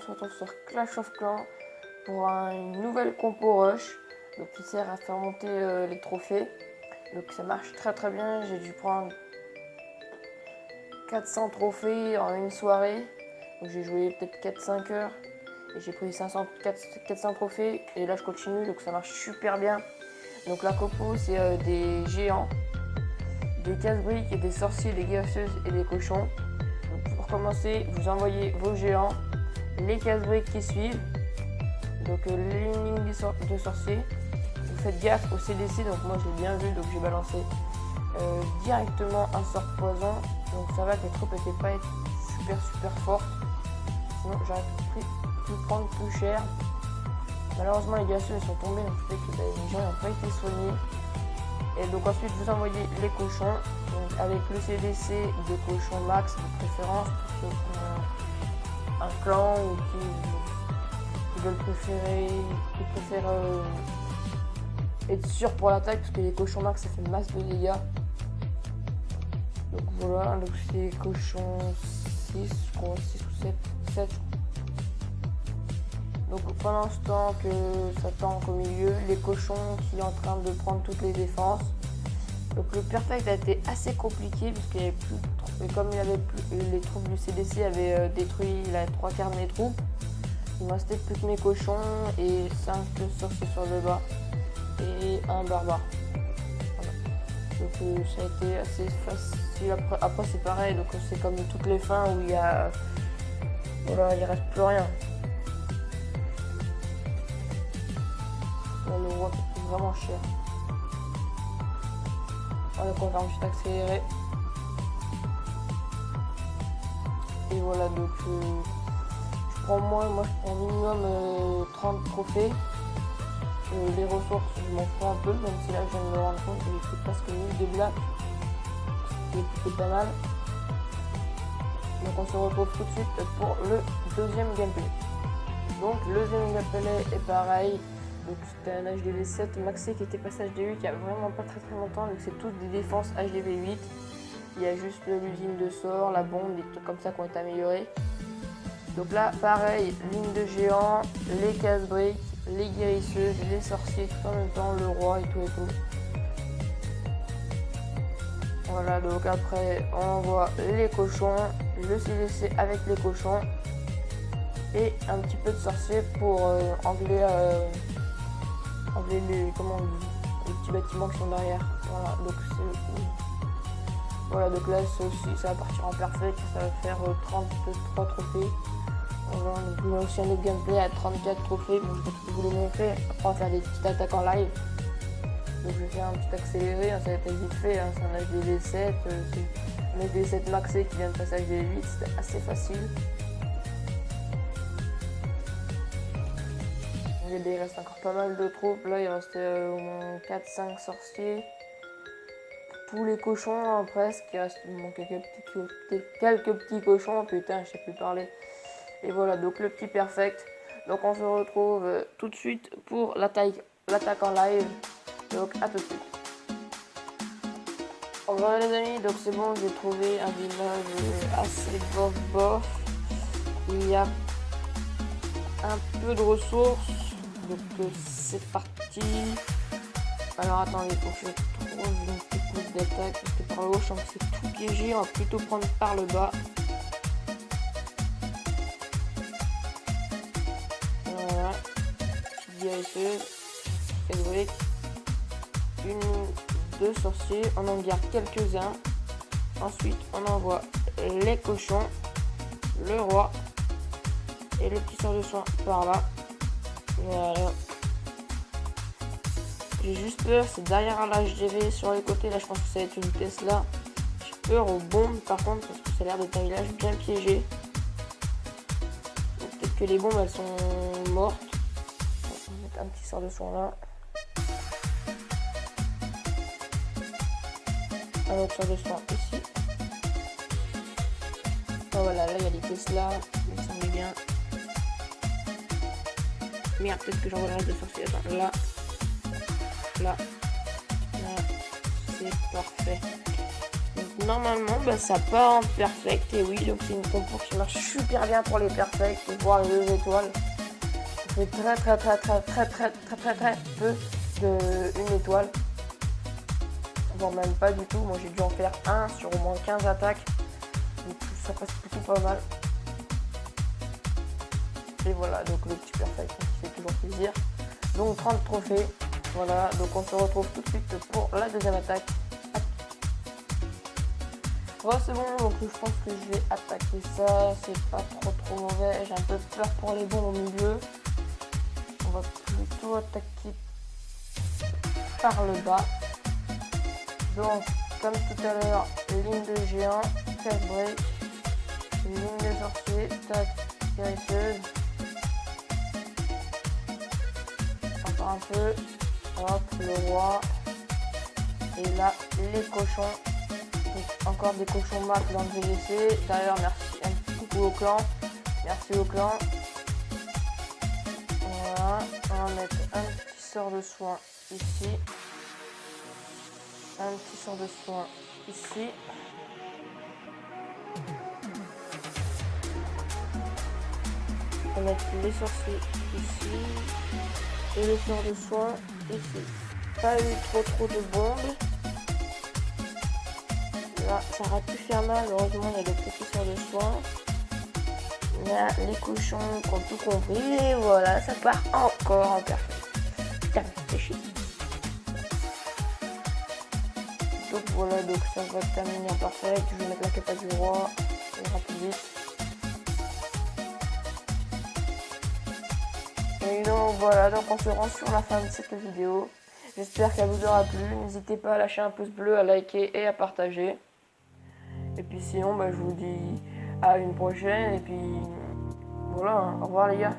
se retrouve sur Clash of Clans pour une nouvelle compo rush donc, qui sert à faire monter les trophées. Donc ça marche très bien, j'ai dû prendre 400 trophées en une soirée. Donc j'ai joué peut-être 4-5 heures et j'ai pris 400 trophées et là je continue, donc ça marche super bien. Donc la compo c'est des géants, des casse-briques et des sorciers, des guérisseuses et des cochons. Donc pour commencer, vous envoyez vos géants, les casse-briques qui suivent, donc l'énigme de sorcier. Vous faites gaffe au CDC, donc moi je l'ai bien vu, donc j'ai balancé directement un sort poison. Donc ça va que les troupes n'étaient pas super fortes, sinon j'aurais pu prendre plus cher. Malheureusement les guérisseuses sont tombées, donc ça fait que les gens n'ont pas été soignés. Et donc ensuite vous envoyez les cochons, donc avec le CDC de cochon max de préférence pour ceux qui ont un clan ou qui veulent préfèrent être sûr pour l'attaque, parce que les cochons max ça fait masse de dégâts. Donc voilà, donc c'est cochon 6, je crois, 6 ou 7. Donc pendant ce temps que ça tank au milieu, les cochons qui sont en train de prendre toutes les défenses. Donc le perfect a été assez compliqué parce qu'il y avait plus, comme il y avait plus, les troupes du CDC avaient détruit la 3/4 de mes troupes. Il me restait plus que mes cochons et 5 sorciers sur le bas et un barbare. Voilà. Donc ça a été assez facile. Après c'est pareil, donc c'est comme toutes les fins où il y a, voilà, il reste plus rien. Le roi coûte vraiment cher. Voilà, on va juste accélérer. Et voilà, donc je prends moi je prends minimum 30 trophées. Les ressources, je m'en fous un peu, même si là je viens de me rendre compte que j'ai pris presque 1000 de black, ce qui est plutôt pas mal. Donc on se retrouve tout de suite pour le deuxième gameplay. Donc le deuxième gameplay est pareil. Donc c'était un HDV 7 maxé qui était passé HDV 8 il y a vraiment pas très longtemps, donc c'est toutes des défenses HDV 8. Il y a juste l'usine de sort, la bombe, des trucs comme ça qui ont été améliorés. Donc là pareil, ligne de géant, les casse-briques, les guérisseuses, les sorciers, tout en même temps, le roi et tout. Voilà, donc après on envoie les cochons, le CDC avec les cochons et un petit peu de sorciers pour enlever les petits bâtiments qui sont derrière. Voilà, donc là ça va partir en perfect, ça va faire 33 trophées. Voilà, donc il y a aussi un autre gameplay à 34 trophées, donc je vais tout vous le montrer. Après on va faire des petites attaques en live. Donc je vais faire un petit accéléré, ça va être vite fait, c'est un HDV 7, c'est un HDV 7 maxé qui vient de passer HDV 8, c'était assez facile. Il reste encore pas mal de troupes, là il restait au moins 4-5 sorciers. Tous les cochons hein, presque, il reste quelques petits cochons, putain je sais plus parler. Et voilà, donc le petit perfect. Donc on se retrouve tout de suite pour l'attaque en live. Donc à tout de suite. Voilà les amis, donc c'est bon, j'ai trouvé un village assez bof. Il y a un peu de ressources. Donc c'est parti. Alors attendez, faut que je trouve une technique d'attaque parce que par le haut je sens que c'est tout piégé. On va plutôt prendre par le bas. Voilà. Petite guérisseuse. Casse-brique. Deux sorciers. On en garde quelques-uns. Ensuite on envoie les cochons, le roi et le petit sort de soin par là. Voilà. J'ai juste peur, c'est derrière un HDV sur les côtés. Là, je pense que ça va être une Tesla. J'ai peur aux bombes par contre, parce que ça a l'air d'être un village bien piégé. Peut-être que les bombes elles sont mortes. On va mettre un petit sort de soin là. Un autre sort de soin ici. Oh, voilà, là il y a des Tesla. Il me semble bien. Merde, peut-être que j'envoie le reste de sorciers. Attends, là, c'est parfait. Donc normalement, bah, ça part en perfect. Et oui, donc c'est une compo qui marche super bien pour les perfects, voire les 2 étoiles. On fait très peu de 1 étoile. Voire même pas du tout. Moi j'ai dû en faire 1 sur au moins 15 attaques. Donc ça passe plutôt pas mal. Et voilà, donc le petit perfect qui fait toujours plaisir. Donc 30 trophées. Voilà, donc on se retrouve tout de suite pour la deuxième attaque. Bon, c'est bon, donc je pense que je vais attaquer ça. C'est pas trop mauvais. J'ai un peu peur pour les bombes au milieu. On va plutôt attaquer par le bas. Donc, comme tout à l'heure, ligne de géant, casse break, ligne de sorcier, tac, guérisseuse. Encore un peu, hop, le roi. Et là, les cochons. Donc, encore des cochons max dans le VGC. D'ailleurs, merci, un petit coucou au clan. Merci au clan. Voilà, on va mettre un petit sort de soin ici. Un petit sort de soin ici. On va mettre les sorciers ici. Et le sort de soin ici. Pas eu trop de bombes. Là, ça aurait pu faire mal. Heureusement, il y a des petits sorts de soin. Là, les cochons qui ont tout compris. Et voilà, ça part encore en perfect. Putain, c'est chiant. Donc voilà, donc ça va terminer en perfect. Je vais mettre la capa du roi. Ça ira plus vite. Et donc voilà, donc on se rend sur la fin de cette vidéo. J'espère qu'elle vous aura plu. N'hésitez pas à lâcher un pouce bleu, à liker et à partager. Et puis sinon, bah, je vous dis à une prochaine. Et puis voilà, au revoir les gars.